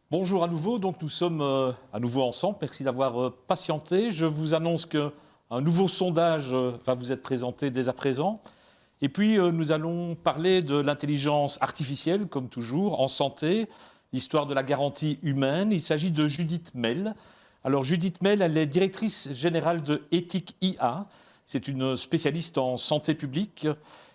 Bonjour à nouveau, donc nous sommes à nouveau ensemble, merci d'avoir patienté. Je vous annonce qu'un nouveau sondage va vous être présenté dès à présent. Et puis nous allons parler de l'intelligence artificielle, comme toujours, en santé, l'histoire de la garantie humaine. Il s'agit de Judith Mel. Alors Judith Mel, elle est directrice générale de Ethic IA. C'est une spécialiste en santé publique.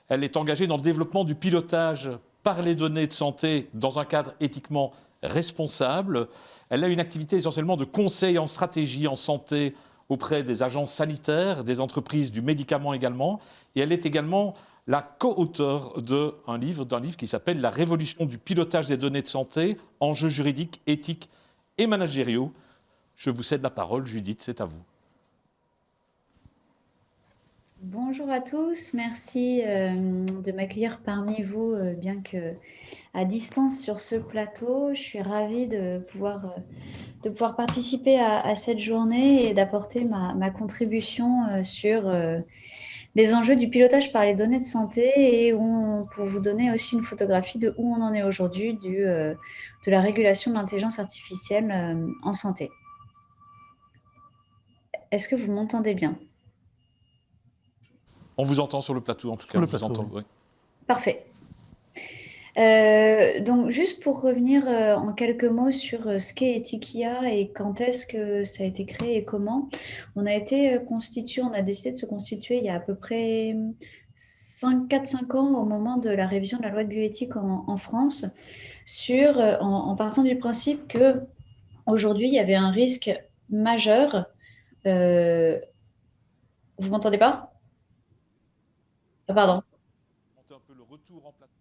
Elle est engagée dans le développement du pilotage par les données de santé dans un cadre éthiquement responsable. Elle a une activité essentiellement de conseil en stratégie en santé auprès des agences sanitaires, des entreprises du médicament également. Et elle est également la co-auteure d'un livre qui s'appelle « La révolution du pilotage des données de santé, enjeux juridiques, éthiques et managériaux ». Je vous cède la parole, Judith, c'est à vous. Bonjour à tous, merci de m'accueillir parmi vous, bien que à distance sur ce plateau. Je suis ravie de pouvoir participer à cette journée et d'apporter ma contribution sur les enjeux du pilotage par les données de santé et pour vous donner aussi une photographie de où on en est aujourd'hui de la régulation de l'intelligence artificielle en santé. Est-ce que vous m'entendez bien ? On vous entend sur le plateau, en tout cas. Sur le On vous plateau, entend, oui. oui. Parfait. Donc, juste pour revenir en quelques mots sur ce qu'est Ethikia et quand est-ce que ça a été créé et comment, on a été constitué, on a décidé de se constituer il y a à peu près 4-5 ans au moment de la révision de la loi de bioéthique en France, en partant du principe qu'aujourd'hui, il y avait un risque majeur. Vous m'entendez pas? Ah, pardon. Un peu le retour en plateau.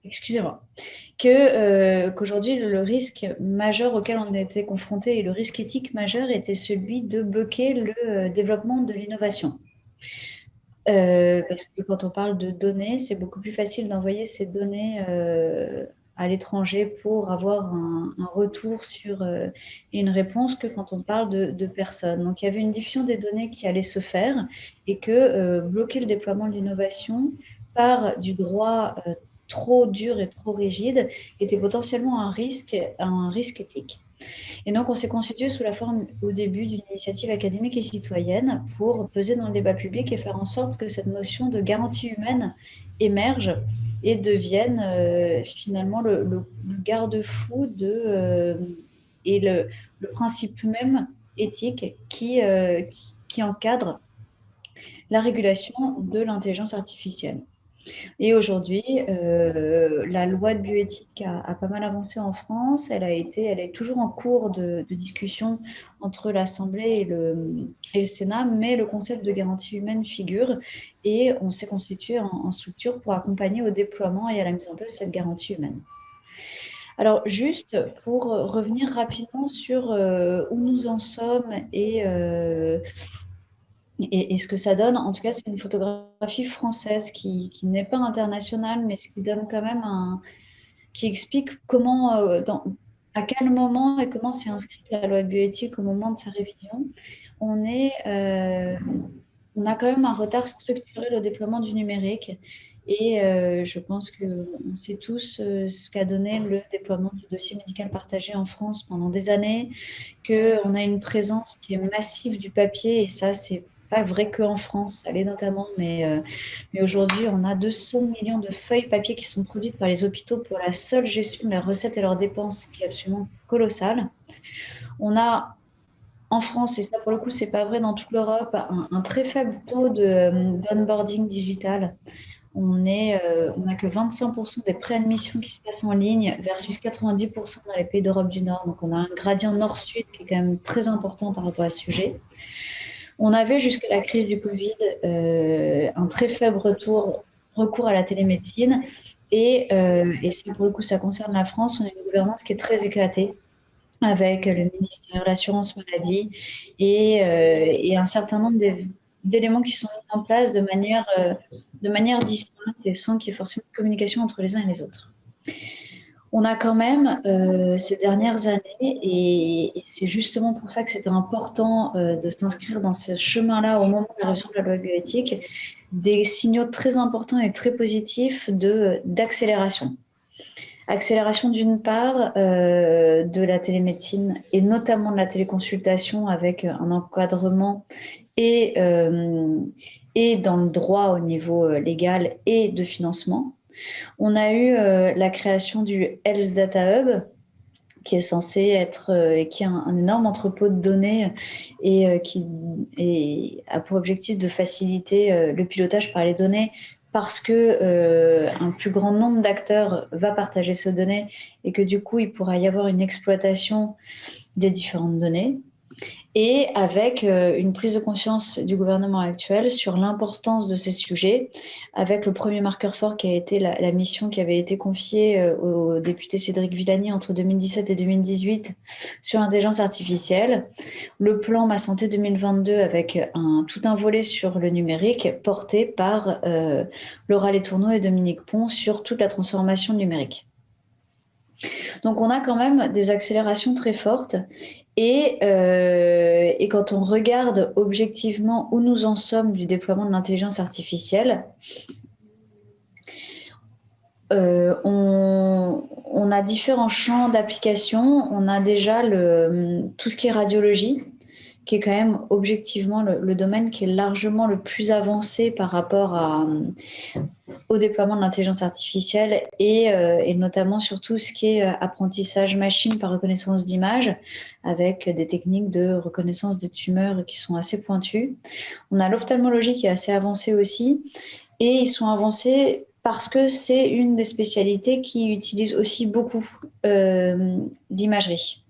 Excusez-moi, qu'aujourd'hui, le risque majeur auquel on était confronté et le risque éthique majeur était celui de bloquer le développement de l'innovation. Parce que quand on parle de données, c'est beaucoup plus facile d'envoyer ces données à l'étranger pour avoir un retour sur et une réponse que quand on parle de personnes. Donc, il y avait une diffusion des données qui allait se faire et que bloquer le déploiement de l'innovation par du droit trop dur et trop rigide était potentiellement un risque éthique. Et donc, on s'est constitué sous la forme, au début, d'une initiative académique et citoyenne pour peser dans le débat public et faire en sorte que cette notion de garantie humaine émerge et devienne finalement le garde-fou et le principe même éthique qui encadre la régulation de l'intelligence artificielle. Et aujourd'hui, la loi de bioéthique a pas mal avancé en France. Elle est toujours en cours de discussion entre l'Assemblée et le Sénat, mais le concept de garantie humaine figure et on s'est constitué en structure pour accompagner au déploiement et à la mise en place de cette garantie humaine. Alors, juste pour revenir rapidement sur où nous en sommes et ce que ça donne, en tout cas, c'est une photographie française qui n'est pas internationale, mais ce qui donne quand même qui explique comment, à quel moment et comment s'est inscrite la loi de bioéthique au moment de sa révision. On a quand même un retard structurel au déploiement du numérique. Et je pense qu'on sait tous ce qu'a donné le déploiement du dossier médical partagé en France pendant des années, qu'on a une présence qui est massive du papier, et ça, c'est pas vrai qu'en France, ça l'est notamment, mais aujourd'hui, on a 200 millions de feuilles papier qui sont produites par les hôpitaux pour la seule gestion de leurs recettes et leurs dépenses, qui est absolument colossale. On a en France, et ça pour le coup, c'est pas vrai dans toute l'Europe, un très faible taux d'onboarding digital. On n'a que 25% des préadmissions qui se passent en ligne versus 90% dans les pays d'Europe du Nord. Donc, on a un gradient nord-sud qui est quand même très important par rapport à ce sujet. On avait jusqu'à la crise du Covid un très faible recours à la télémédecine. Et ça, pour le coup, ça concerne la France. On a une gouvernance qui est très éclatée avec le ministère, l'assurance maladie et un certain nombre d'éléments qui sont mis en place de manière distincte et sans qu'il y ait forcément de communication entre les uns et les autres. On a quand même, ces dernières années, et c'est justement pour ça que c'était important de s'inscrire dans ce chemin-là au moment de la révision de la loi bioéthique, des signaux très importants et très positifs d'accélération. Accélération d'une part de la télémédecine et notamment de la téléconsultation avec un encadrement et dans le droit au niveau légal et de financement. On a eu la création du Health Data Hub, qui est censé être, qui est un énorme entrepôt de données et qui a pour objectif de faciliter le pilotage par les données parce que un plus grand nombre d'acteurs va partager ces données et que du coup, il pourra y avoir une exploitation des différentes données. Et avec une prise de conscience du gouvernement actuel sur l'importance de ces sujets, avec le premier marqueur fort qui a été la mission qui avait été confiée au député Cédric Villani entre 2017 et 2018 sur l'intelligence artificielle, le plan Ma Santé 2022 avec tout un volet sur le numérique porté par Laura Letourneau et Dominique Pont sur toute la transformation numérique. Donc on a quand même des accélérations très fortes et quand on regarde objectivement où nous en sommes du déploiement de l'intelligence artificielle, on a différents champs d'application. On a déjà tout ce qui est radiologie, qui est quand même objectivement le domaine qui est largement le plus avancé par rapport au déploiement de l'intelligence artificielle et notamment sur tout ce qui est apprentissage machine par reconnaissance d'images avec des techniques de reconnaissance de tumeurs qui sont assez pointues. On a l'ophtalmologie qui est assez avancée aussi et ils sont avancés parce que c'est une des spécialités qui utilise aussi beaucoup l'imagerie.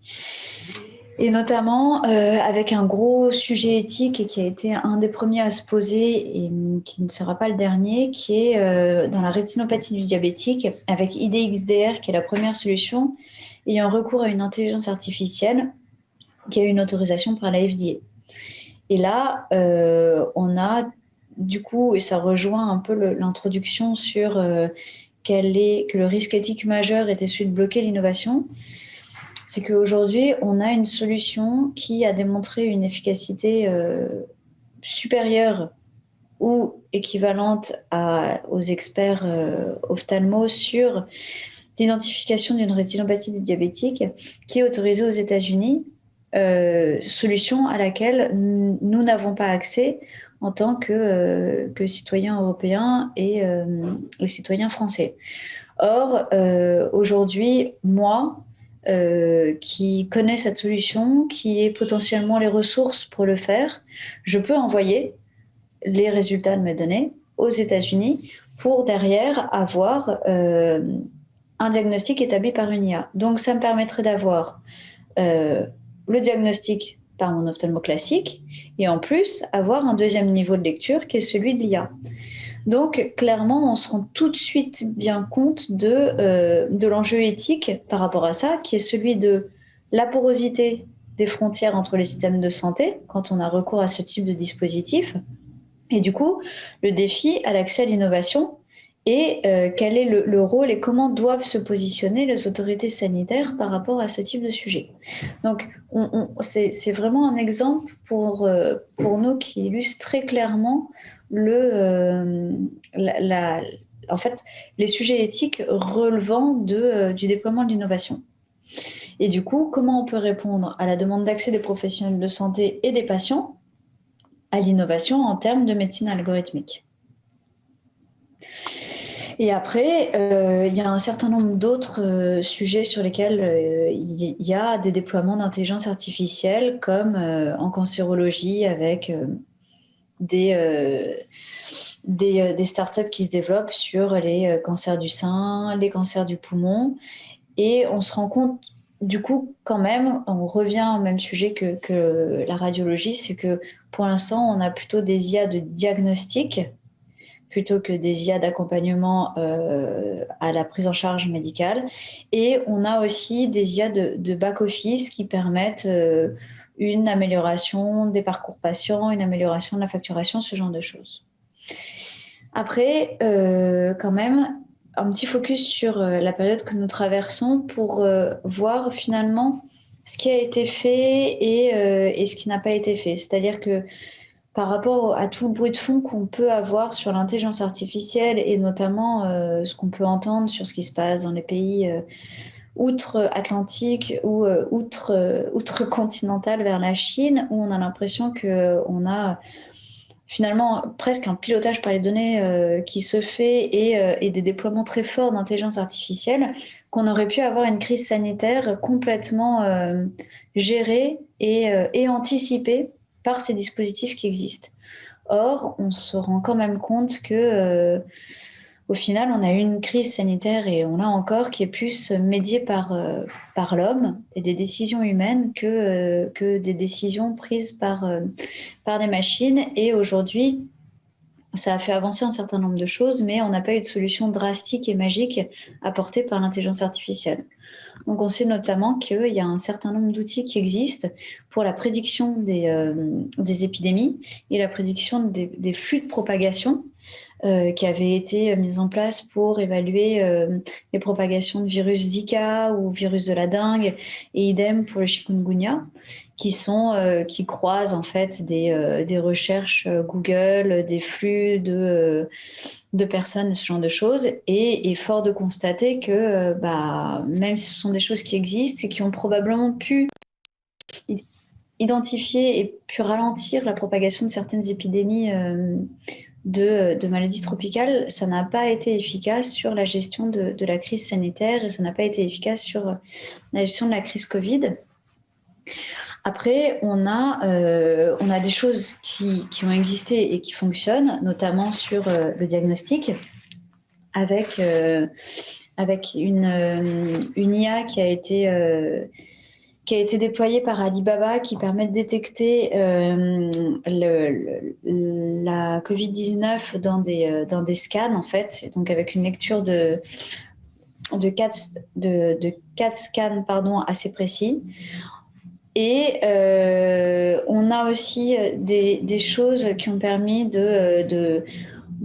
Et notamment avec un gros sujet éthique qui a été un des premiers à se poser et qui ne sera pas le dernier, qui est dans la rétinopathie du diabétique, avec IDXDR, qui est la première solution, ayant recours à une intelligence artificielle qui a eu une autorisation par la FDA. Et là, on a du coup, et ça rejoint un peu l'introduction sur que le risque éthique majeur était celui de bloquer l'innovation. C'est qu'aujourd'hui, on a une solution qui a démontré une efficacité supérieure ou équivalente aux experts ophtalmo sur l'identification d'une rétinopathie du diabétique, qui est autorisée aux États-Unis, solution à laquelle nous n'avons pas accès en tant que citoyens européens et citoyens français. Or, aujourd'hui, moi, qui connaît cette solution, qui ait potentiellement les ressources pour le faire, je peux envoyer les résultats de mes données aux États-Unis pour derrière avoir un diagnostic établi par une IA. Donc ça me permettrait d'avoir le diagnostic par mon ophtalmo classique et en plus avoir un deuxième niveau de lecture qui est celui de l'IA. Donc, clairement, on se rend tout de suite bien compte de l'enjeu éthique par rapport à ça, qui est celui de la porosité des frontières entre les systèmes de santé, quand on a recours à ce type de dispositif, et du coup, le défi à l'accès à l'innovation, et quel est le rôle et comment doivent se positionner les autorités sanitaires par rapport à ce type de sujet. Donc, c'est vraiment un exemple pour nous qui illustre très clairement en fait, les sujets éthiques relevant du déploiement de l'innovation. Et du coup, comment on peut répondre à la demande d'accès des professionnels de santé et des patients à l'innovation en termes de médecine algorithmique. Et après, il y a un certain nombre d'autres sujets sur lesquels il y a des déploiements d'intelligence artificielle, comme en cancérologie avec des startups qui se développent sur les cancers du sein, les cancers du poumon. Et on se rend compte, du coup, quand même, on revient au même sujet que la radiologie, c'est que pour l'instant, on a plutôt des IA de diagnostic plutôt que des IA d'accompagnement à la prise en charge médicale. Et on a aussi des IA de back-office qui permettent une amélioration des parcours patients, une amélioration de la facturation, ce genre de choses. Après, quand même, un petit focus sur la période que nous traversons pour voir finalement ce qui a été fait et ce qui n'a pas été fait. C'est-à-dire que par rapport à tout le bruit de fond qu'on peut avoir sur l'intelligence artificielle et notamment ce qu'on peut entendre sur ce qui se passe dans les pays outre-Atlantique ou outre-continental vers la Chine, où on a l'impression qu'on a finalement presque un pilotage par les données qui se fait et des déploiements très forts d'intelligence artificielle, qu'on aurait pu avoir une crise sanitaire complètement gérée et anticipée par ces dispositifs qui existent. Or, on se rend quand même compte que au final, on a eu une crise sanitaire et on l'a encore qui est plus médiée par l'homme et des décisions humaines que des décisions prises par des machines. Et aujourd'hui, ça a fait avancer un certain nombre de choses, mais on n'a pas eu de solution drastique et magique apportée par l'intelligence artificielle. Donc on sait notamment qu'il y a un certain nombre d'outils qui existent pour la prédiction des épidémies et la prédiction des flux de propagation qui avaient été mises en place pour évaluer les propagations de virus Zika ou virus de la dengue, et idem pour le chikungunya, qui croisent en fait des recherches Google, des flux de personnes, ce genre de choses, et fort de constater que même si ce sont des choses qui existent et qui ont probablement pu identifier et pu ralentir la propagation de certaines épidémies de maladies tropicales, ça n'a pas été efficace sur la gestion de la crise sanitaire et ça n'a pas été efficace sur la gestion de la crise Covid. Après, on a des choses qui ont existé et qui fonctionnent, notamment sur le diagnostic, avec une IA qui a été déployée par Alibaba, qui permet de détecter la Covid-19 dans des scans, en fait, donc avec une lecture de 4 scans assez précis. Et on a aussi des choses qui ont permis de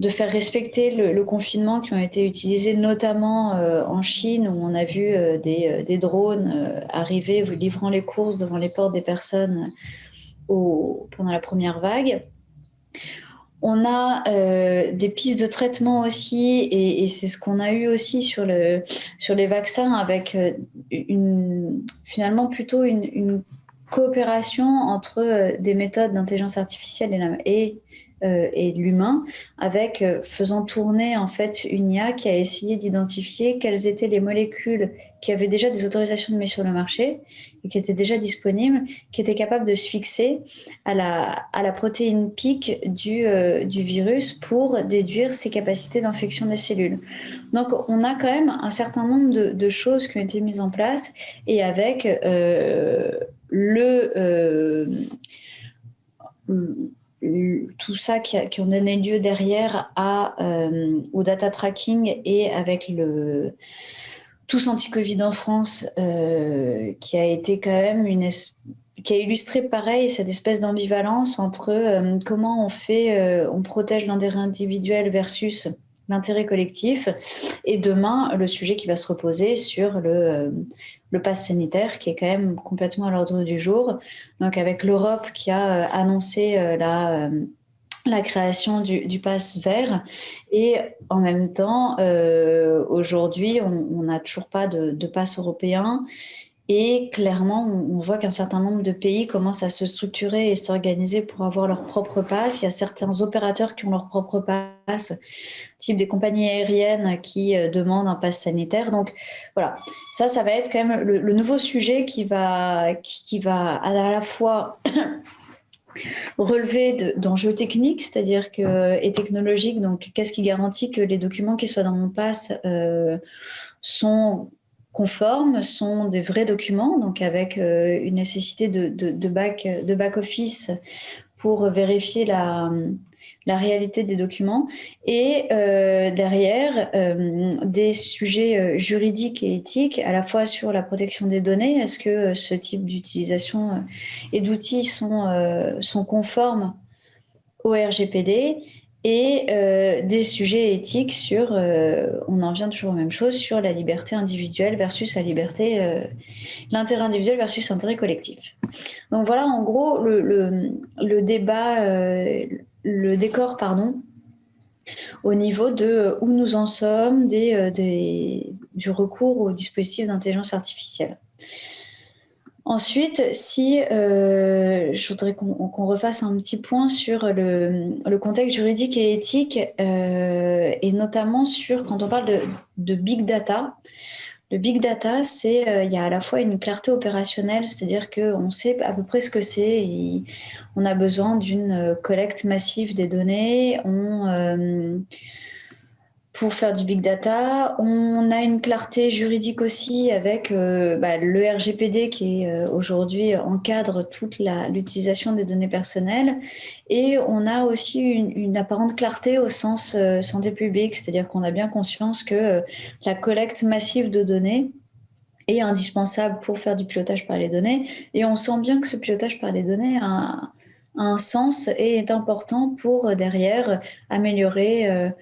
faire respecter le confinement, qui ont été utilisés notamment en Chine, où on a vu des drones arriver livrant les courses devant les portes des personnes pendant la première vague. On a des pistes de traitement aussi, et c'est ce qu'on a eu aussi sur les vaccins, avec finalement plutôt une coopération entre des méthodes d'intelligence artificielle et l'humain, avec faisant tourner en fait une IA qui a essayé d'identifier quelles étaient les molécules qui avaient déjà des autorisations de mise sur le marché et qui étaient déjà disponibles, qui étaient capables de se fixer à la protéine pic du virus pour déduire ses capacités d'infection des cellules. Donc on a quand même un certain nombre de choses qui ont été mises en place, et avec tout ça qui ont donné lieu derrière au data tracking, et avec le Tous Anti-Covid en France, qui a été quand même qui a illustré pareil cette espèce d'ambivalence entre comment on protège l'intérêt individuel versus l'intérêt collectif, et demain le sujet qui va se reposer sur le pass sanitaire, qui est quand même complètement à l'ordre du jour. Donc avec l'Europe qui a annoncé la création du pass vert, et en même temps aujourd'hui on n'a toujours pas de pass européen, et clairement on voit qu'un certain nombre de pays commencent à se structurer et s'organiser pour avoir leur propre pass. Il y a certains opérateurs qui ont leur propre pass, type des compagnies aériennes qui demandent un pass sanitaire. Donc voilà, ça va être quand même le nouveau sujet qui va à la fois relever d'enjeux techniques, c'est-à-dire et technologiques. Donc, qu'est-ce qui garantit que les documents qui soient dans mon pass sont conformes, sont des vrais documents, donc avec une nécessité de back-office pour vérifier la réalité des documents, et derrière des sujets juridiques et éthiques, à la fois sur la protection des données. Est-ce que ce type d'utilisation et d'outils sont conformes au RGPD, et des sujets éthiques sur, on en vient toujours aux mêmes choses, sur la liberté individuelle versus l'intérêt individuel versus l'intérêt collectif. Donc voilà, en gros, le débat, le décor, pardon, au niveau de où nous en sommes du recours aux dispositifs d'intelligence artificielle. Ensuite, si je voudrais qu'on refasse un petit point sur le contexte juridique et éthique, et notamment sur quand on parle de big data. Le big data, il y a à la fois une clarté opérationnelle, c'est-à-dire qu'on sait à peu près ce que c'est. On a besoin d'une collecte massive des données. Pour faire du big data, on a une clarté juridique aussi avec le RGPD qui aujourd'hui encadre toute l'utilisation des données personnelles, et on a aussi une apparente clarté au sens santé publique, c'est-à-dire qu'on a bien conscience que la collecte massive de données est indispensable pour faire du pilotage par les données, et on sent bien que ce pilotage par les données a un sens et est important pour derrière améliorer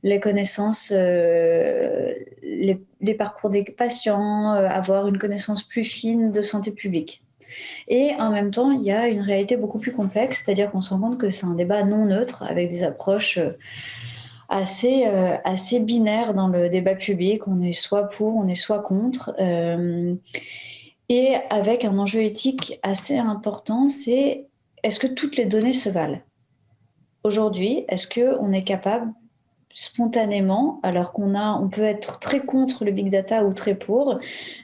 les connaissances, les parcours des patients, avoir une connaissance plus fine de santé publique. Et en même temps, il y a une réalité beaucoup plus complexe, c'est-à-dire qu'on se rend compte que c'est un débat non neutre, avec des approches assez binaires dans le débat public. On est soit pour, on est soit contre. Et avec un enjeu éthique assez important, c'est est-ce que toutes les données se valent ? Aujourd'hui, est-ce qu'on est capable spontanément, alors on peut être très contre le big data ou très pour,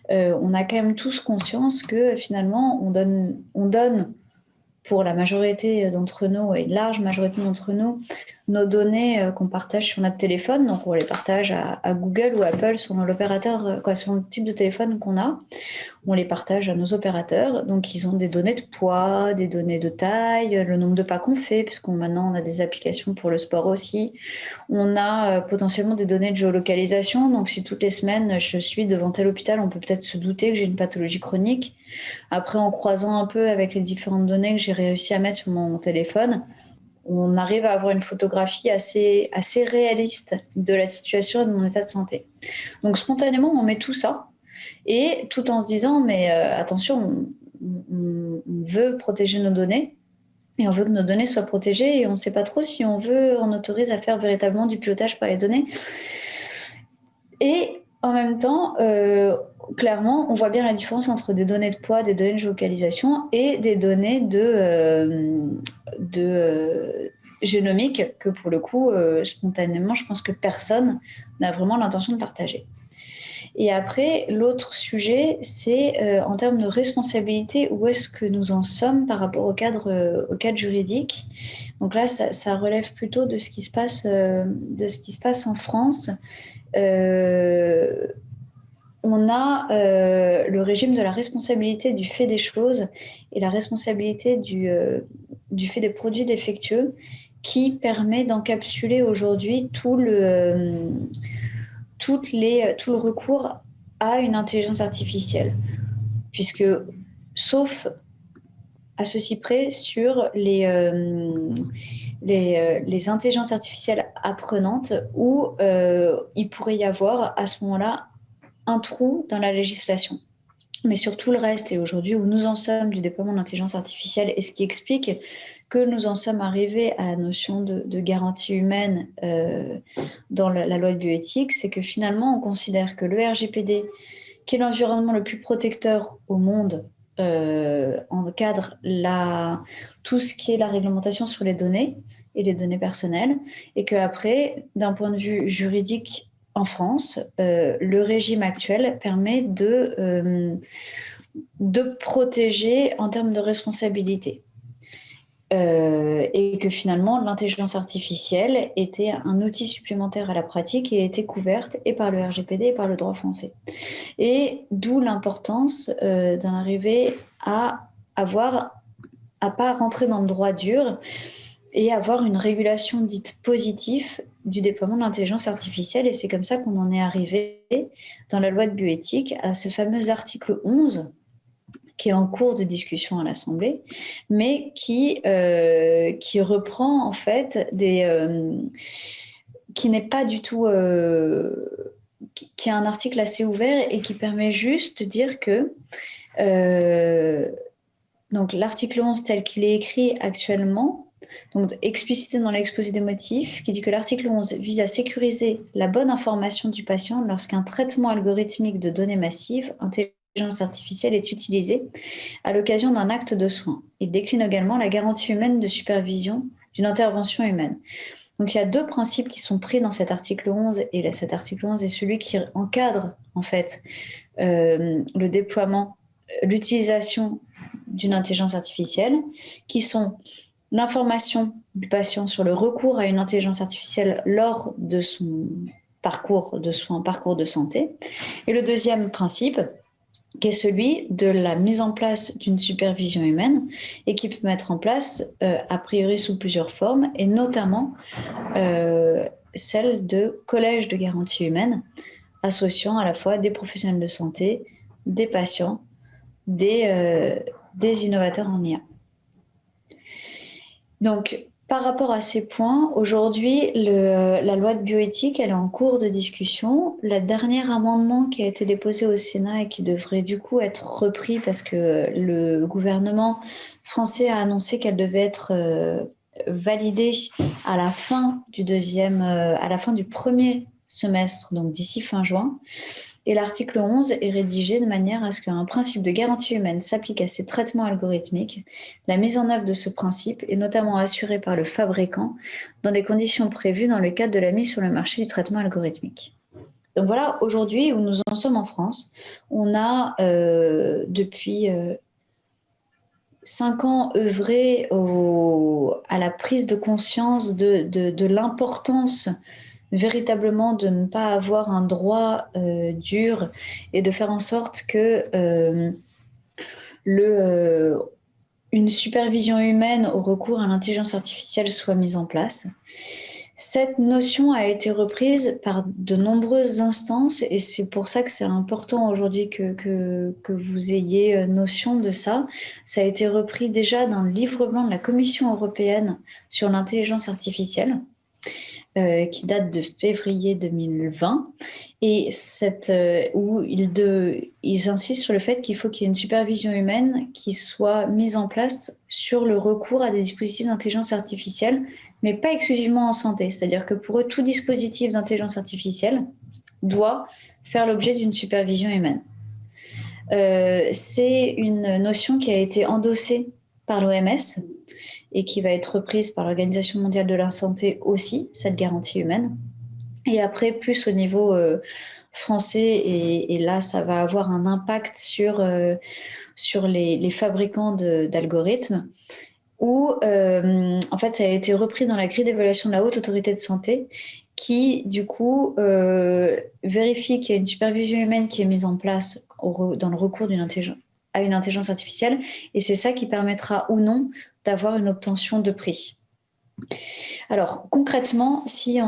on a quand même tous conscience que finalement on donne pour la majorité d'entre nous, et une large majorité d'entre nous, nos données qu'on partage sur notre téléphone. Donc on les partage à Google ou Apple selon l'opérateur, selon le type de téléphone qu'on a. On les partage à nos opérateurs. Donc ils ont des données de poids, des données de taille, le nombre de pas qu'on fait, puisqu'on maintenant on a des applications pour le sport aussi. On a potentiellement des données de géolocalisation. Donc si toutes les semaines je suis devant tel hôpital, on peut peut-être se douter que j'ai une pathologie chronique. Après, en croisant un peu avec les différentes données que j'ai réussi à mettre sur mon téléphone, on arrive à avoir une photographie assez réaliste de la situation et de mon état de santé. Donc spontanément, on met tout ça, et tout en se disant, mais attention, on veut protéger nos données, et on veut que nos données soient protégées, et on ne sait pas trop si on autorise à faire véritablement du pilotage par les données. Et en même temps, clairement, on voit bien la différence entre des données de poids, des données de géolocalisation et des données génomiques que pour le coup, spontanément, je pense que personne n'a vraiment l'intention de partager. Et après, l'autre sujet, c'est en termes de responsabilité, où est-ce que nous en sommes par rapport au cadre juridique. Donc là, ça relève plutôt de ce qui se passe en France. On a le régime de la responsabilité du fait des choses et la responsabilité du fait des produits défectueux, qui permet d'encapsuler aujourd'hui tout le recours à une intelligence artificielle. Puisque, sauf à ceci près, sur les intelligences artificielles apprenantes, où il pourrait y avoir à ce moment-là un trou dans la législation. Mais sur tout le reste, et aujourd'hui où nous en sommes du déploiement de l'intelligence artificielle, et ce qui explique que nous en sommes arrivés à la notion de garantie humaine dans la loi de bioéthique, c'est que finalement on considère que le RGPD, qui est l'environnement le plus protecteur au monde, encadre tout ce qui est la réglementation sur les données et les données personnelles, et qu'après, d'un point de vue juridique en France, le régime actuel permet de protéger en termes de responsabilité. Et que finalement, l'intelligence artificielle était un outil supplémentaire à la pratique et était couverte et par le RGPD et par le droit français. Et d'où l'importance d'en arriver à pas rentrer dans le droit dur et avoir une régulation dite positive du déploiement de l'intelligence artificielle. Et c'est comme ça qu'on en est arrivé dans la loi de bioéthique à ce fameux article 11 qui est en cours de discussion à l'Assemblée, mais qui reprend en fait qui n'est pas du tout, qui a un article assez ouvert et qui permet juste de dire que donc l'article 11 tel qu'il est écrit actuellement, donc explicité dans l'exposé des motifs, qui dit que l'article 11 vise à sécuriser la bonne information du patient lorsqu'un traitement algorithmique de données massives, intelligence artificielle, est utilisé à l'occasion d'un acte de soin. Il décline également la garantie humaine de supervision d'une intervention humaine. Donc il y a deux principes qui sont pris dans cet article 11, et cet article 11 est celui qui encadre en fait le déploiement, l'utilisation d'une intelligence artificielle, qui sont l'information du patient sur le recours à une intelligence artificielle lors de son parcours de soins, parcours de santé. Et le deuxième principe, qui est celui de la mise en place d'une supervision humaine et qui peut mettre en place, a priori sous plusieurs formes, et notamment celle de collèges de garantie humaine, associant à la fois des professionnels de santé, des patients, des innovateurs en IA. Donc, par rapport à ces points, aujourd'hui, la loi de bioéthique, elle est en cours de discussion. Le dernier amendement qui a été déposé au Sénat et qui devrait du coup être repris parce que le gouvernement français a annoncé qu'elle devait être validée à la fin du premier semestre, donc d'ici fin juin. Et l'article 11 est rédigé de manière à ce qu'un principe de garantie humaine s'applique à ces traitements algorithmiques. La mise en œuvre de ce principe est notamment assurée par le fabricant dans des conditions prévues dans le cadre de la mise sur le marché du traitement algorithmique. Donc voilà, aujourd'hui, où nous en sommes en France, on a depuis 5 ans œuvré à la prise de conscience de l'importance véritablement de ne pas avoir un droit dur et de faire en sorte que une supervision humaine au recours à l'intelligence artificielle soit mise en place. Cette notion a été reprise par de nombreuses instances et c'est pour ça que c'est important aujourd'hui que vous ayez notion de ça. Ça a été repris déjà dans le livre blanc de la Commission européenne sur l'intelligence artificielle, qui date de février 2020, et où ils insistent sur le fait qu'il faut qu'il y ait une supervision humaine qui soit mise en place sur le recours à des dispositifs d'intelligence artificielle, mais pas exclusivement en santé. C'est-à-dire que pour eux, tout dispositif d'intelligence artificielle doit faire l'objet d'une supervision humaine. C'est une notion qui a été endossée par l'OMS, et qui va être reprise par l'Organisation mondiale de la santé aussi, cette garantie humaine. Et après, plus au niveau français, et là, ça va avoir un impact sur les fabricants d'algorithmes, où en fait, ça a été repris dans la grille d'évaluation de la Haute Autorité de Santé, qui, du coup, vérifie qu'il y a une supervision humaine qui est mise en place dans le recours à une intelligence artificielle, et c'est ça qui permettra ou non d'avoir une obtention de prix. Alors, concrètement, si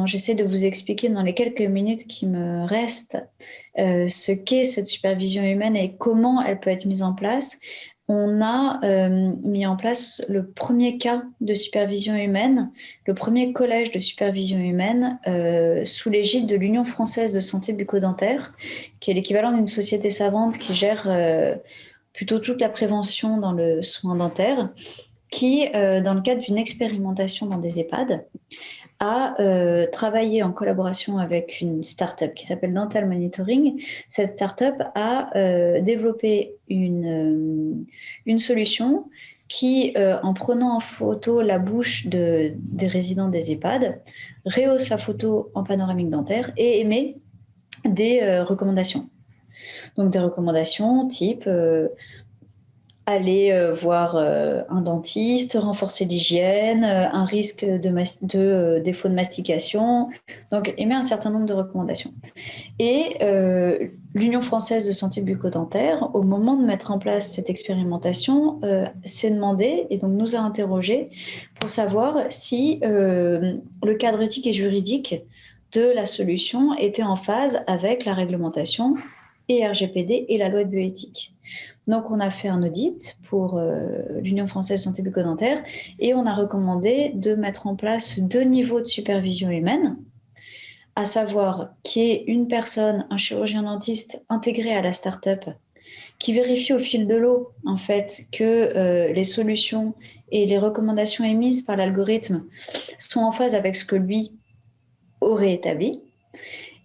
j'essaie de vous expliquer dans les quelques minutes qui me restent ce qu'est cette supervision humaine et comment elle peut être mise en place, on a mis en place le premier cas de supervision humaine, le premier collège de supervision humaine sous l'égide de l'Union française de santé bucco-dentaire, qui est l'équivalent d'une société savante qui gère plutôt toute la prévention dans le soin dentaire, qui, dans le cadre d'une expérimentation dans des EHPAD, a travaillé en collaboration avec une start-up qui s'appelle Dental Monitoring. Cette start-up a développé une solution qui, en prenant en photo la bouche des résidents des EHPAD, rehausse la photo en panoramique dentaire et émet des recommandations. Donc des recommandations type aller voir un dentiste, renforcer l'hygiène, un risque de défaut de mastication. Donc, émet un certain nombre de recommandations. Et l'Union française de santé bucco-dentaire, au moment de mettre en place cette expérimentation, s'est demandé, et donc nous a interrogés, pour savoir si le cadre éthique et juridique de la solution était en phase avec la réglementation et RGPD et la loi de bioéthique. Donc, on a fait un audit pour l'Union française de santé bucco-dentaire et on a recommandé de mettre en place 2 niveaux de supervision humaine, à savoir qu'il y ait une personne, un chirurgien dentiste intégré à la start-up qui vérifie au fil de l'eau en fait que les solutions et les recommandations émises par l'algorithme sont en phase avec ce que lui aurait établi.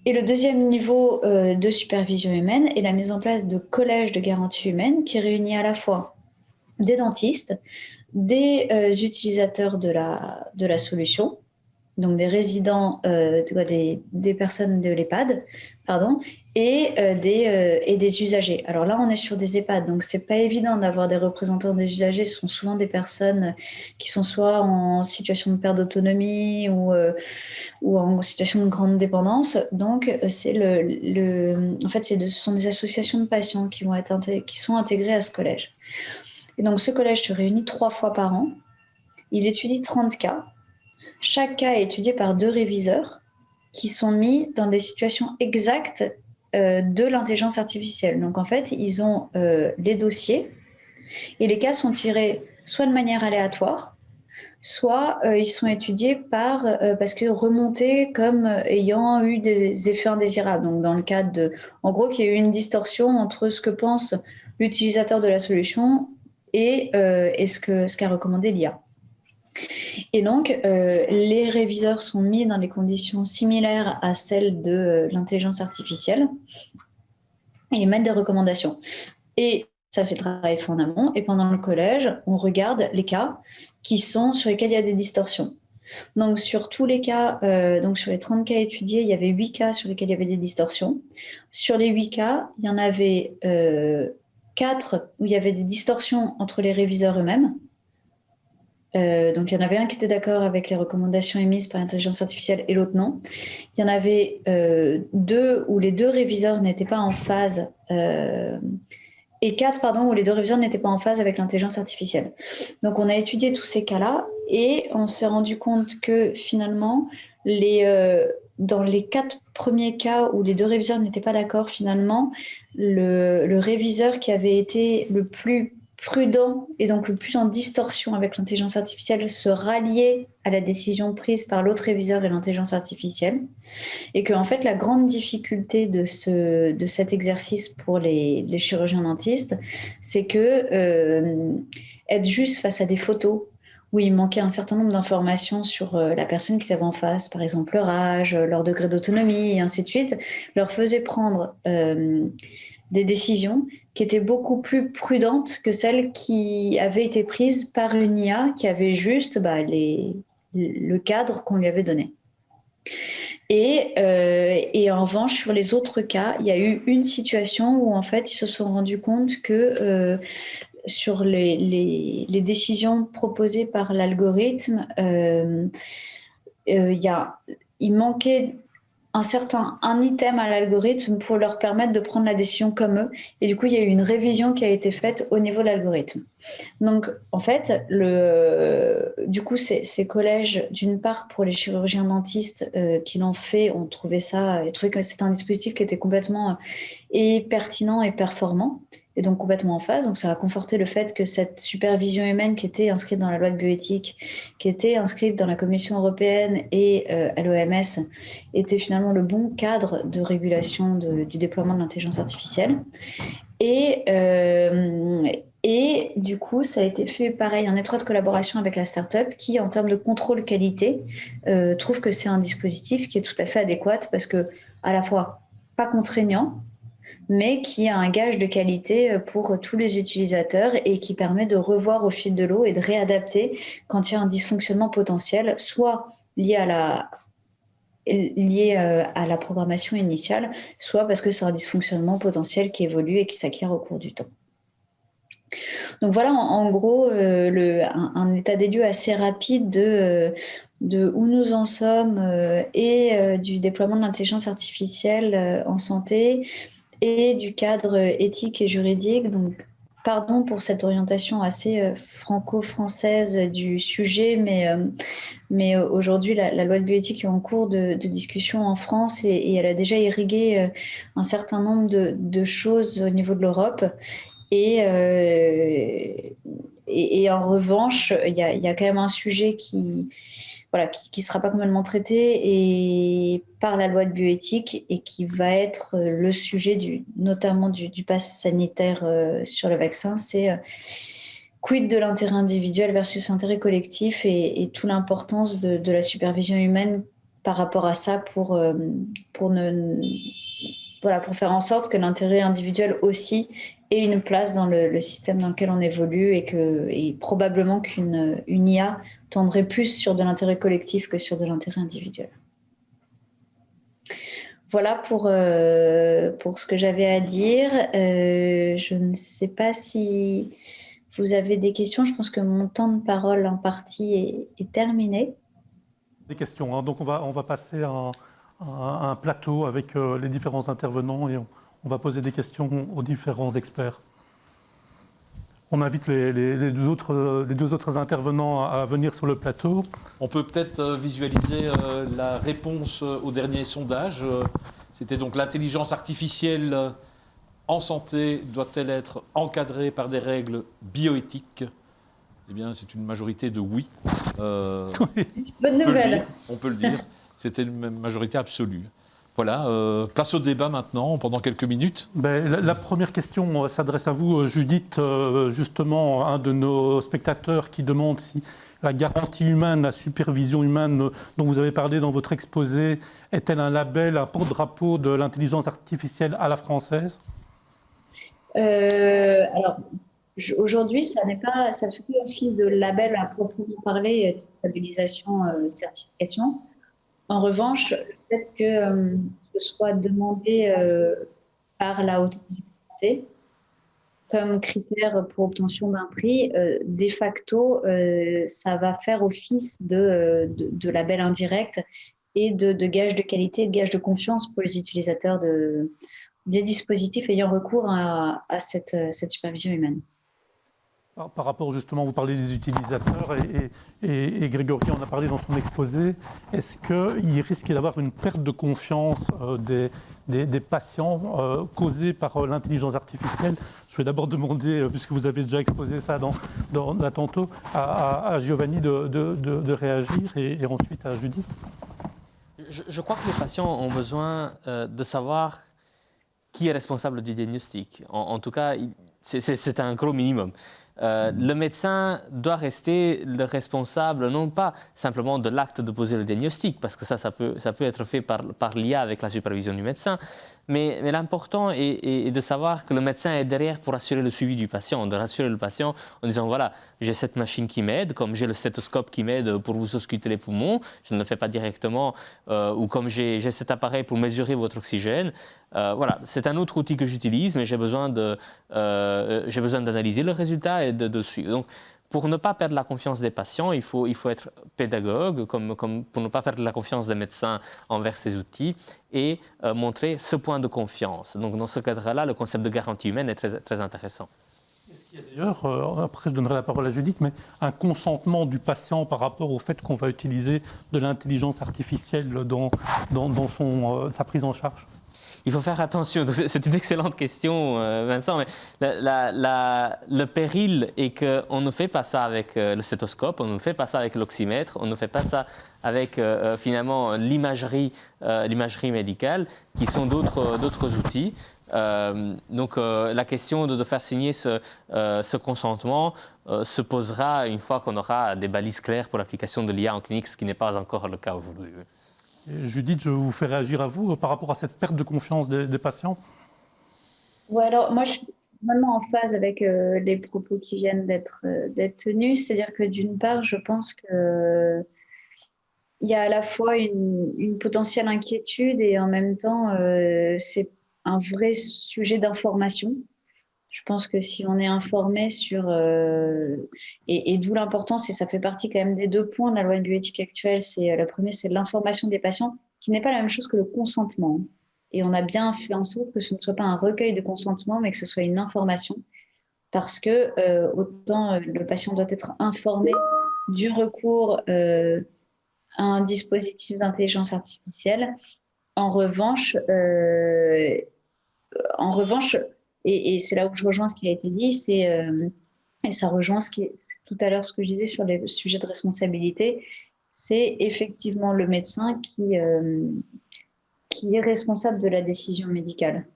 Et le deuxième niveau de supervision humaine est la mise en place de collèges de garantie humaine qui réunit à la fois des dentistes, des utilisateurs de la solution, donc des résidents, des personnes de l'EHPAD, pardon, et des usagers. Alors là, on est sur des EHPAD, donc c'est pas évident d'avoir des représentants des usagers. Ce sont souvent des personnes qui sont soit en situation de perte d'autonomie ou en situation de grande dépendance. Donc, en fait, ce sont des associations de patients qui sont intégrées à ce collège. Et donc, ce collège se réunit 3 fois par an. Il étudie 30 cas. Chaque cas est étudié par 2 réviseurs qui sont mis dans des situations exactes de l'intelligence artificielle. Donc, en fait, ils ont les dossiers et les cas sont tirés soit de manière aléatoire, soit ils sont étudiés parce que remontés comme ayant eu des effets indésirables. Donc, dans le cadre en gros, qu'il y a eu une distorsion entre ce que pense l'utilisateur de la solution et ce qu'a recommandé l'IA. Et donc, les réviseurs sont mis dans des conditions similaires à celles de l'intelligence artificielle et ils mettent des recommandations. Et ça, c'est le travail fait en amont. Et pendant le collège, on regarde les cas sur lesquels il y a des distorsions. Donc, sur tous les cas, donc sur les 30 cas étudiés, il y avait 8 cas sur lesquels il y avait des distorsions. Sur les 8 cas, il y en avait 4 où il y avait des distorsions entre les réviseurs eux-mêmes. Donc, il y en avait un qui était d'accord avec les recommandations émises par l'intelligence artificielle et l'autre non. Il y en avait 2 où les 2 réviseurs n'étaient pas en phase, et 4, pardon, où les 2 réviseurs n'étaient pas en phase avec l'intelligence artificielle. Donc, on a étudié tous ces cas-là et on s'est rendu compte que finalement, dans les 4 premiers cas où les 2 réviseurs n'étaient pas d'accord, finalement, le réviseur qui avait été le plus prudent et donc le plus en distorsion avec l'intelligence artificielle se ralliait à la décision prise par l'autre réviseur et l'intelligence artificielle. Et que en fait, la grande difficulté de cet exercice pour les chirurgiens dentistes, c'est que être juste face à des photos où il manquait un certain nombre d'informations sur la personne qu'ils avaient en face, par exemple leur âge, leur degré d'autonomie et ainsi de suite, leur faisait prendre des décisions qui étaient beaucoup plus prudentes que celles qui avaient été prises par une IA qui avait juste le cadre qu'on lui avait donné. Et en revanche, sur les autres cas, il y a eu une situation où en fait, ils se sont rendus compte que sur les décisions proposées par l'algorithme, il manquait un item à l'algorithme pour leur permettre de prendre la décision comme eux. Et du coup, il y a eu une révision qui a été faite au niveau de l'algorithme. Donc, en fait, du coup, ces collèges, d'une part, pour les chirurgiens dentistes qui l'ont fait, ont trouvé que c'était un dispositif qui était complètement pertinent et performant, et donc complètement en phase. Donc, ça a conforté le fait que cette supervision humaine qui était inscrite dans la loi de bioéthique, qui était inscrite dans la Commission européenne et à l'OMS, était finalement le bon cadre de régulation du déploiement de l'intelligence artificielle. Et du coup, ça a été fait pareil en étroite collaboration avec la start-up qui, en termes de contrôle qualité, trouve que c'est un dispositif qui est tout à fait adéquat parce que, à la fois, pas contraignant, mais qui a un gage de qualité pour tous les utilisateurs et qui permet de revoir au fil de l'eau et de réadapter quand il y a un dysfonctionnement potentiel, soit lié à la programmation initiale, soit parce que c'est un dysfonctionnement potentiel qui évolue et qui s'acquiert au cours du temps. Donc voilà, en gros, un état des lieux assez rapide de où nous en sommes et du déploiement de l'intelligence artificielle en santé et du cadre éthique et juridique. Donc pardon pour cette orientation assez franco-française du sujet, mais aujourd'hui, la loi de bioéthique est en cours de discussion en France et elle a déjà irrigué un certain nombre de choses au niveau de l'Europe. Et, et en revanche, il y a quand même un sujet qui sera pas complètement traité et par la loi de bioéthique et qui va être le sujet notamment du pass sanitaire sur le vaccin, c'est quid de l'intérêt individuel versus l'intérêt collectif et toute l'importance de la supervision humaine par rapport à ça pour faire en sorte que l'intérêt individuel aussi ait une place dans le système dans lequel on évolue et probablement qu'une IA tendrait plus sur de l'intérêt collectif que sur de l'intérêt individuel. Voilà pour ce que j'avais à dire. Je ne sais pas si vous avez des questions. Je pense que mon temps de parole en partie est terminé. Des questions, hein. Donc on va passer à un plateau avec les différents intervenants et on va poser des questions aux différents experts. On invite les deux autres intervenants à venir sur le plateau. On peut peut-être visualiser la réponse au dernier sondage. C'était donc l'intelligence artificielle en santé doit-elle être encadrée par des règles bioéthiques ? Eh bien, c'est une majorité de oui. Bonne nouvelle. On peut le dire. C'était une majorité absolue. Voilà, place au débat maintenant, pendant quelques minutes. La première question s'adresse à vous, Judith. Justement, un de nos spectateurs qui demande si la garantie humaine, la supervision humaine dont vous avez parlé dans votre exposé, est-elle un label, un porte-drapeau de l'intelligence artificielle à la française ? Alors, aujourd'hui, ça ne fait pas office de label à proprement parler, de stabilisation, de certification. En revanche, le fait que ce soit demandé par la Haute Autorité comme critère pour obtention d'un prix, de facto, ça va faire office de label indirect et de gage de qualité, de gage de confiance pour les utilisateurs des dispositifs ayant recours à cette supervision humaine. Par rapport justement, vous parlez des utilisateurs et Grégory en a parlé dans son exposé, est-ce qu'il risque d'avoir une perte de confiance des patients causée par l'intelligence artificielle ? Je vais d'abord demander, puisque vous avez déjà exposé ça là tantôt, à Giovanni de réagir et ensuite à Judith. Je crois que les patients ont besoin de savoir qui est responsable du diagnostic. En tout cas, c'est un gros minimum. Le médecin doit rester le responsable, non pas simplement de l'acte de poser le diagnostic, parce que ça peut être fait par l'IA avec la supervision du médecin, mais l'important est de savoir que le médecin est derrière pour assurer le suivi du patient, de rassurer le patient en disant voilà, j'ai cette machine qui m'aide, comme j'ai le stéthoscope qui m'aide pour vous ausculter les poumons, je ne le fais pas directement, ou comme j'ai cet appareil pour mesurer votre oxygène. Voilà, c'est un autre outil que j'utilise, mais j'ai besoin d'analyser le résultat et de suivre. Donc, pour ne pas perdre la confiance des patients, il faut être pédagogue, comme pour ne pas perdre la confiance des médecins envers ces outils et montrer ce point de confiance. Donc, dans ce cadre-là, le concept de garantie humaine est très, très intéressant. Est-ce qu'il y a d'ailleurs, après je donnerai la parole à Judith, mais un consentement du patient par rapport au fait qu'on va utiliser de l'intelligence artificielle dans sa prise en charge ? Il faut faire attention. C'est une excellente question, Vincent. Mais le péril est qu'on ne fait pas ça avec le stéthoscope, on ne fait pas ça avec l'oxymètre, on ne fait pas ça avec finalement l'imagerie médicale, qui sont d'autres outils. Donc la question de faire signer ce consentement se posera une fois qu'on aura des balises claires pour l'application de l'IA en clinique, ce qui n'est pas encore le cas aujourd'hui. Judith, je vous fais réagir à vous par rapport à cette perte de confiance des patients. Oui, alors moi je suis vraiment en phase avec les propos qui viennent d'être tenus. C'est-à-dire que d'une part, je pense qu'il y a à la fois une potentielle inquiétude et en même temps, c'est un vrai sujet d'information. Je pense que si on est informé sur... et d'où l'importance, et ça fait partie quand même des 2 points de la loi de bioéthique actuelle, le premier, c'est l'information des patients, qui n'est pas la même chose que le consentement. Et on a bien fait en sorte que ce ne soit pas un recueil de consentement, mais que ce soit une information. parce que autant le patient doit être informé du recours à un dispositif d'intelligence artificielle. En revanche, et c'est là où je rejoins ce qui a été dit, et ça rejoint tout à l'heure ce que je disais sur les sujets de responsabilité, c'est effectivement le médecin qui est responsable de la décision médicale.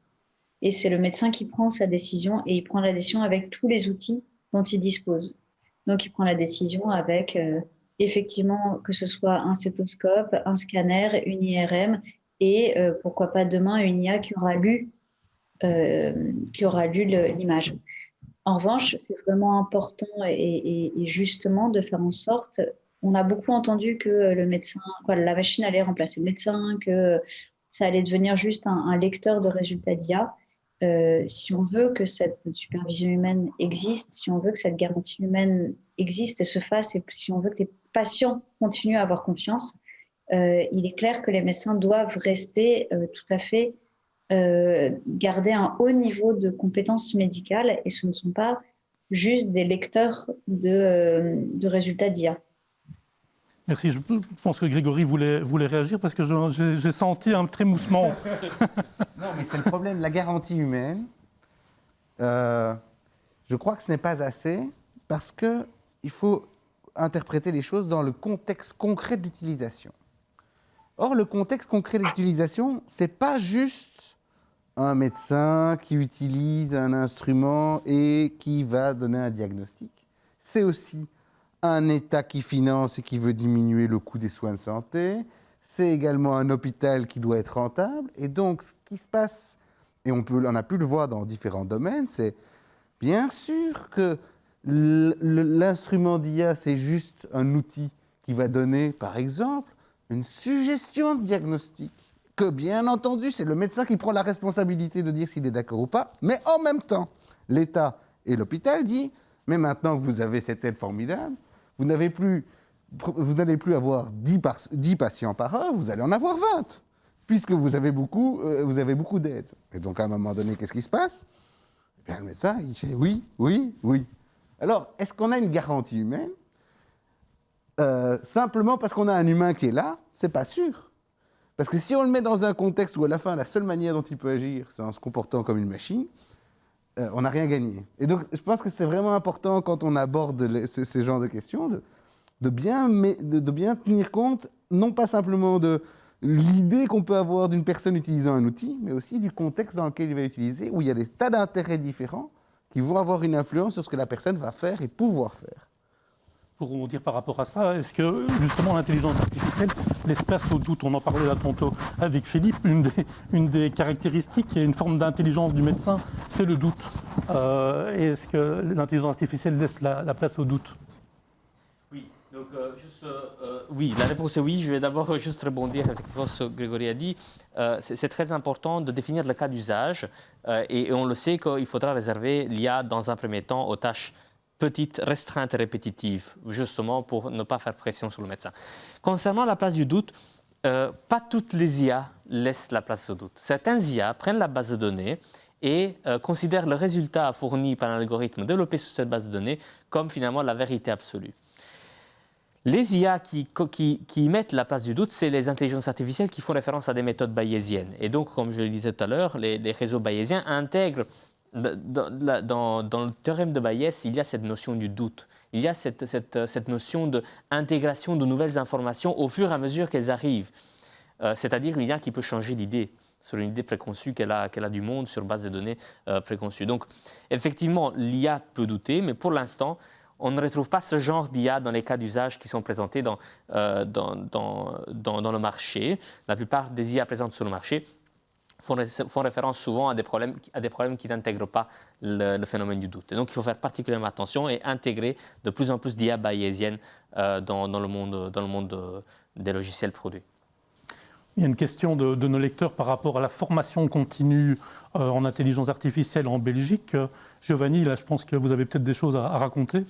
Et c'est le médecin qui prend sa décision, et il prend la décision avec tous les outils dont il dispose. Donc il prend la décision avec effectivement que ce soit un stéthoscope, un scanner, une IRM, et pourquoi pas demain une IA qui aura lu l'image. En revanche, c'est vraiment important et justement de faire en sorte, on a beaucoup entendu que la machine allait remplacer le médecin, que ça allait devenir juste un lecteur de résultats d'IA. Si on veut que cette supervision humaine existe, si on veut que cette garantie humaine existe et se fasse, et si on veut que les patients continuent à avoir confiance, il est clair que les médecins doivent rester tout à fait garder un haut niveau de compétences médicales, et ce ne sont pas juste des lecteurs de résultats d'IA. Merci. Je pense que Grégory voulait réagir parce que j'ai senti un trémoussement. Non, mais c'est le problème. La garantie humaine, je crois que ce n'est pas assez parce qu'il faut interpréter les choses dans le contexte concret d'utilisation. Or, le contexte concret d'utilisation, ce n'est pas juste un médecin qui utilise un instrument et qui va donner un diagnostic. C'est aussi un État qui finance et qui veut diminuer le coût des soins de santé. C'est également un hôpital qui doit être rentable. Et donc, ce qui se passe, et on a pu le voir dans différents domaines, c'est bien sûr que l'instrument d'IA, c'est juste un outil qui va donner, par exemple, une suggestion de diagnostic. Que bien entendu, c'est le médecin qui prend la responsabilité de dire s'il est d'accord ou pas. Mais en même temps, l'État et l'hôpital disent « Mais maintenant que vous avez cette aide formidable, vous n'allez plus avoir 10 patients par heure, vous allez en avoir 20, puisque vous avez beaucoup d'aide. » Et donc, à un moment donné, qu'est-ce qui se passe ? Eh bien, le médecin, il fait « Oui, oui, oui. » Alors, est-ce qu'on a une garantie humaine ? Simplement parce qu'on a un humain qui est là, c'est pas sûr. Parce que si on le met dans un contexte où, à la fin, la seule manière dont il peut agir, c'est en se comportant comme une machine, on n'a rien gagné. Et donc, je pense que c'est vraiment important, quand on aborde ces genres de questions, de bien tenir compte, non pas simplement de l'idée qu'on peut avoir d'une personne utilisant un outil, mais aussi du contexte dans lequel il va utiliser, où il y a des tas d'intérêts différents qui vont avoir une influence sur ce que la personne va faire et pouvoir faire. Pour rebondir par rapport à ça, est-ce que justement l'intelligence artificielle laisse place au doute ? On en parlait là tantôt avec Philippe, une des caractéristiques et une forme d'intelligence du médecin, c'est le doute. Est-ce que l'intelligence artificielle laisse la place au doute ? Oui, donc oui, la réponse est oui. Je vais d'abord juste rebondir effectivement sur ce que Grégory a dit. C'est très important de définir le cas d'usage et on le sait qu'il faudra réserver l'IA dans un premier temps aux tâches petites, restreintes et répétitives, justement pour ne pas faire pression sur le médecin. Concernant la place du doute, pas toutes les IA laissent la place au doute. Certaines IA prennent la base de données et considèrent le résultat fourni par un algorithme développé sur cette base de données comme finalement la vérité absolue. Les IA qui mettent la place du doute, c'est les intelligences artificielles qui font référence à des méthodes bayésiennes. Et donc, comme je le disais tout à l'heure, les réseaux bayésiens intègrent dans le théorème de Bayes, il y a cette notion du doute. Il y a cette notion d'intégration de nouvelles informations au fur et à mesure qu'elles arrivent. C'est-à-dire une IA qui peut changer d'idée sur une idée préconçue qu'elle a du monde sur base de données préconçues. Donc, effectivement, l'IA peut douter, mais pour l'instant, on ne retrouve pas ce genre d'IA dans les cas d'usage qui sont présentés dans le marché. La plupart des IA présentes sur le marché font référence souvent à des problèmes qui n'intègrent pas le phénomène du doute. Et donc, il faut faire particulièrement attention et intégrer de plus en plus d'IA bayésiennes dans le monde des logiciels produits. Il y a une question de nos lecteurs par rapport à la formation continue en intelligence artificielle en Belgique. Giovanni, là, je pense que vous avez peut-être des choses à raconter.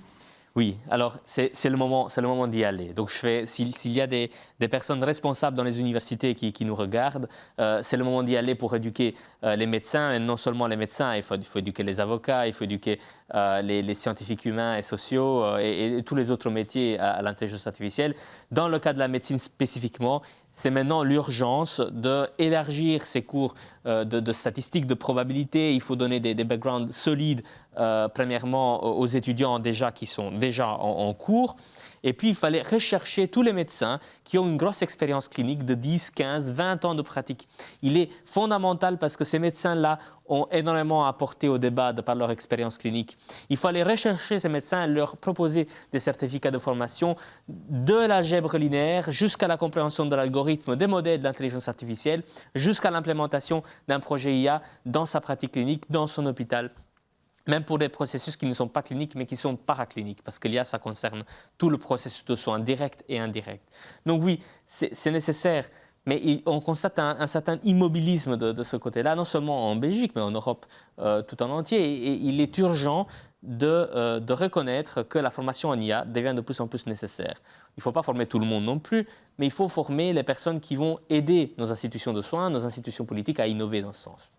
Oui, alors c'est le moment d'y aller. Donc s'il y a des personnes responsables dans les universités qui nous regardent, c'est le moment d'y aller pour éduquer les médecins, et non seulement les médecins, il faut éduquer les avocats, il faut éduquer les scientifiques humains et sociaux et tous les autres métiers à l'intelligence artificielle. Dans le cas de la médecine spécifiquement, c'est maintenant l'urgence d'élargir ces cours de statistiques, de probabilité. Il faut donner des backgrounds solides, premièrement aux étudiants qui sont déjà en cours. Et puis, il fallait rechercher tous les médecins qui ont une grosse expérience clinique de 10, 15, 20 ans de pratique. Il est fondamental parce que ces médecins-là ont énormément apporté au débat de par leur expérience clinique. Il fallait rechercher ces médecins et leur proposer des certificats de formation de l'algèbre linéaire jusqu'à la compréhension de l'algorithme, des modèles de l'intelligence artificielle, jusqu'à l'implémentation d'un projet IA dans sa pratique clinique, dans son hôpital. Même pour des processus qui ne sont pas cliniques, mais qui sont paracliniques, parce que l'IA, ça concerne tout le processus de soins direct et indirect. Donc oui, c'est nécessaire, mais on constate un certain immobilisme de ce côté-là, non seulement en Belgique, mais en Europe tout en entier. Et il est urgent de reconnaître que la formation en IA devient de plus en plus nécessaire. Il ne faut pas former tout le monde non plus, mais il faut former les personnes qui vont aider nos institutions de soins, nos institutions politiques à innover dans ce sens.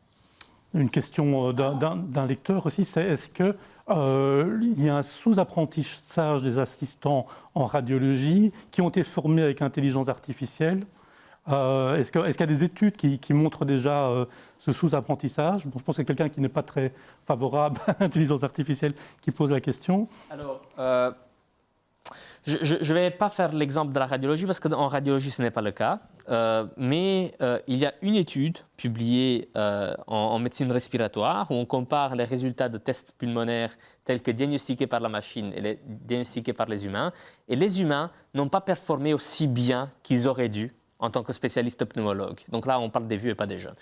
Une question d'un lecteur aussi, c'est est-ce qu'il y a un sous-apprentissage des assistants en radiologie qui ont été formés avec l'intelligence artificielle? Est-ce qu'il y a des études qui montrent déjà ce sous-apprentissage? Bon, je pense que c'est quelqu'un qui n'est pas très favorable à l'intelligence artificielle qui pose la question. Alors, je ne vais pas faire l'exemple de la radiologie parce qu'en radiologie, ce n'est pas le cas. Mais il y a une étude publiée en médecine respiratoire où on compare les résultats de tests pulmonaires tels que diagnostiqués par la machine et diagnostiqués par les humains. Et les humains n'ont pas performé aussi bien qu'ils auraient dû en tant que spécialistes pneumologues. Donc là, on parle des vieux et pas des jeunes.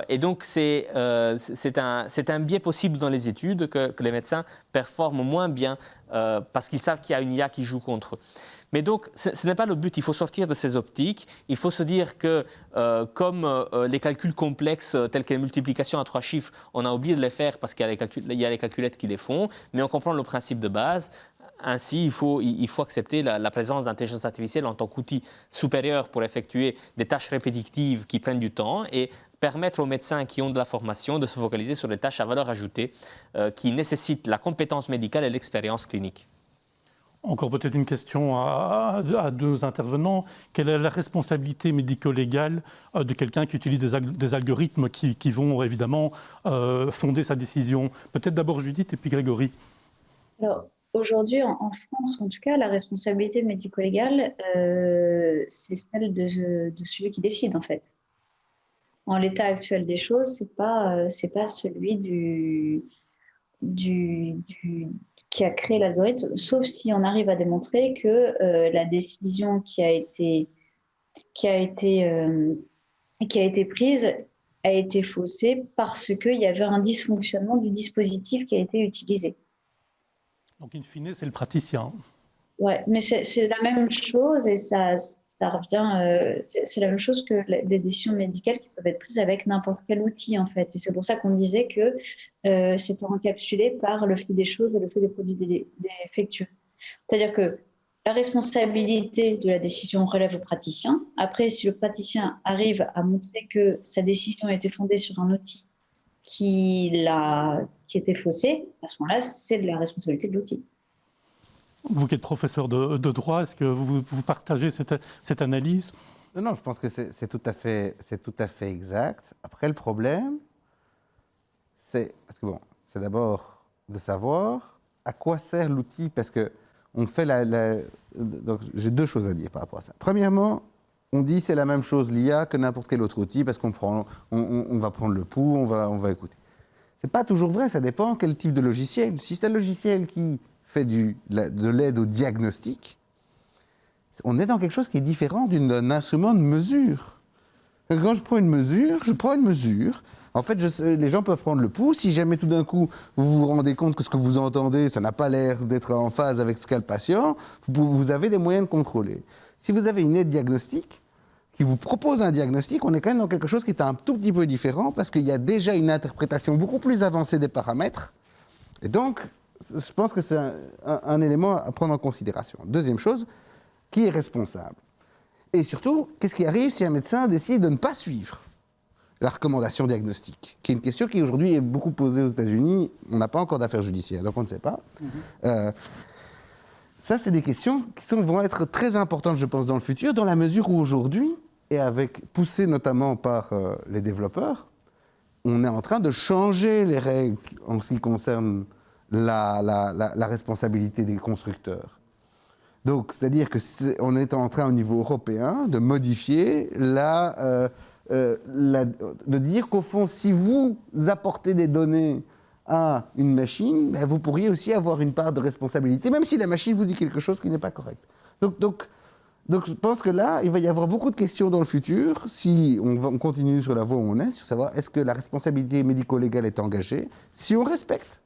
Et donc, c'est un biais possible dans les études que les médecins performent moins bien parce qu'ils savent qu'il y a une IA qui joue contre eux. Mais donc, ce n'est pas le but. Il faut sortir de ces optiques. Il faut se dire que, comme les calculs complexes tels que les multiplications à 3 chiffres, on a oublié de les faire parce qu'il y a les calculettes qui les font, mais on comprend le principe de base. Ainsi, il faut accepter la présence d'intelligence artificielle en tant qu'outil supérieur pour effectuer des tâches répétitives qui prennent du temps et permettre aux médecins qui ont de la formation de se focaliser sur les tâches à valeur ajoutée qui nécessitent la compétence médicale et l'expérience clinique. Encore peut-être une question à deux intervenants. Quelle est la responsabilité médico-légale de quelqu'un qui utilise des algorithmes qui vont évidemment fonder sa décision? Peut-être d'abord Judith et puis Grégory. Alors, aujourd'hui, en France, en tout cas, la responsabilité médico-légale, c'est celle de celui qui décide, en fait. En l'état actuel des choses, c'est pas celui qui a créé l'algorithme, sauf si on arrive à démontrer que la décision qui a été prise a été faussée parce qu'il y avait un dysfonctionnement du dispositif qui a été utilisé. Donc, in fine, c'est le praticien. Oui, mais c'est la même chose et ça revient. C'est la même chose que des décisions médicales qui peuvent être prises avec n'importe quel outil, en fait. Et c'est pour ça qu'on disait que c'est encapsulé par le flux des choses et le flux des produits défectueux. C'est-à-dire que la responsabilité de la décision relève au praticien. Après, si le praticien arrive à montrer que sa décision a été fondée sur un outil qui était faussé, à ce moment-là, c'est de la responsabilité de l'outil. Vous qui êtes professeur de droit, est-ce que vous partagez cette analyse? Non, je pense que c'est tout à fait exact. Après, le problème, c'est d'abord de savoir à quoi sert l'outil, parce que on fait donc j'ai deux choses à dire par rapport à ça. Premièrement, on dit c'est la même chose l'IA que n'importe quel autre outil, parce qu'on va prendre le pouls, on va écouter. C'est pas toujours vrai, ça dépend quel type de logiciel. Si c'est un logiciel qui fait de l'aide au diagnostic, on est dans quelque chose qui est différent d'un instrument de mesure. Quand je prends une mesure, En fait, les gens peuvent prendre le pouls. Si jamais tout d'un coup, vous vous rendez compte que ce que vous entendez, ça n'a pas l'air d'être en phase avec ce qu'a le patient, vous avez des moyens de contrôler. Si vous avez une aide diagnostique qui vous propose un diagnostic, on est quand même dans quelque chose qui est un tout petit peu différent parce qu'il y a déjà une interprétation beaucoup plus avancée des paramètres. Et donc, je pense que c'est un élément à prendre en considération. Deuxième chose, qui est responsable? Et surtout, qu'est-ce qui arrive si un médecin décide de ne pas suivre la recommandation diagnostique, qui est une question qui aujourd'hui est beaucoup posée aux États-Unis. On n'a pas encore d'affaires judiciaires, donc on ne sait pas. Ça, c'est des questions qui vont être très importantes, je pense, dans le futur, dans la mesure où aujourd'hui, et poussé notamment par les développeurs, on est en train de changer les règles en ce qui concerne la responsabilité des constructeurs. Donc, c'est-à-dire qu'on est en train, au niveau européen, de modifier de dire qu'au fond, si vous apportez des données à une machine, ben, vous pourriez aussi avoir une part de responsabilité, même si la machine vous dit quelque chose qui n'est pas correct. Donc, je pense que là, il va y avoir beaucoup de questions dans le futur, si on continue sur la voie où on est, sur savoir est-ce que la responsabilité médico-légale est engagée, si on respecte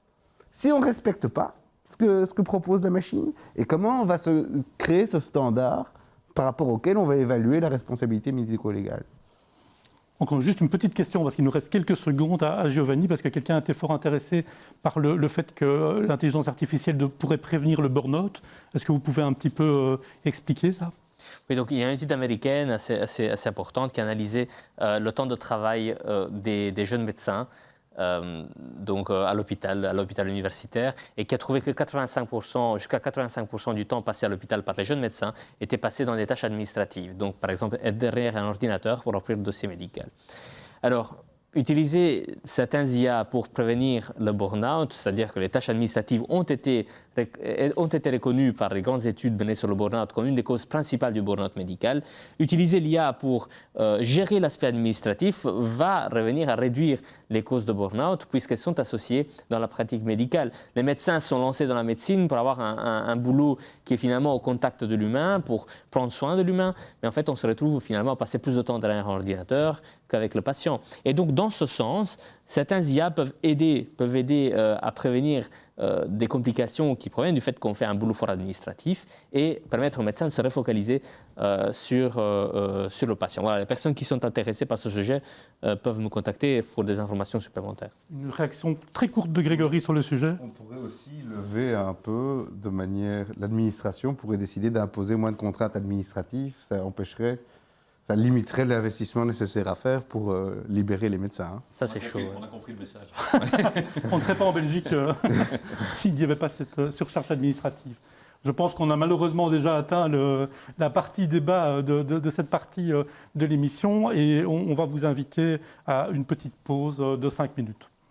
pas ce que propose la machine, et comment on va se créer ce standard par rapport auquel on va évaluer la responsabilité médico-légale. Encore juste une petite question, parce qu'il nous reste quelques secondes à Giovanni, parce que quelqu'un était fort intéressé par le fait que l'intelligence artificielle pourrait prévenir le burn-out. Est-ce que vous pouvez un petit peu expliquer ça? Oui, donc il y a une étude américaine assez importante qui a analysé le temps de travail des jeunes médecins à l'hôpital universitaire, et qui a trouvé que jusqu'à 85% du temps passé à l'hôpital par les jeunes médecins était passé dans des tâches administratives. Donc, par exemple, être derrière un ordinateur pour remplir le dossier médical. Alors, utiliser certains IA pour prévenir le burn-out, c'est-à-dire que les tâches administratives ont été reconnues par les grandes études menées sur le burn-out comme une des causes principales du burn-out médical. Utiliser l'IA pour gérer l'aspect administratif va revenir à réduire les causes de burn-out, puisqu'elles sont associées dans la pratique médicale. Les médecins sont lancés dans la médecine pour avoir un boulot qui est finalement au contact de l'humain, pour prendre soin de l'humain, mais en fait on se retrouve finalement à passer plus de temps derrière un ordinateur qu'avec le patient. Et donc dans ce sens, certains IA peuvent aider à prévenir des complications qui proviennent du fait qu'on fait un boulot fort administratif, et permettre aux médecins de se refocaliser sur le patient. Voilà, les personnes qui sont intéressées par ce sujet peuvent me contacter pour des informations supplémentaires. Une réaction très courte de Grégory sur le sujet. On pourrait aussi lever un peu de manière... L'administration pourrait décider d'imposer moins de contraintes administratives. Ça limiterait l'investissement nécessaire à faire pour libérer les médecins. Hein. Ça, c'est chaud. On a compris le message. On ne serait pas en Belgique s'il n'y avait pas cette surcharge administrative. Je pense qu'on a malheureusement déjà atteint la partie débat de cette partie de l'émission, et on va vous inviter à une petite pause de 5 minutes.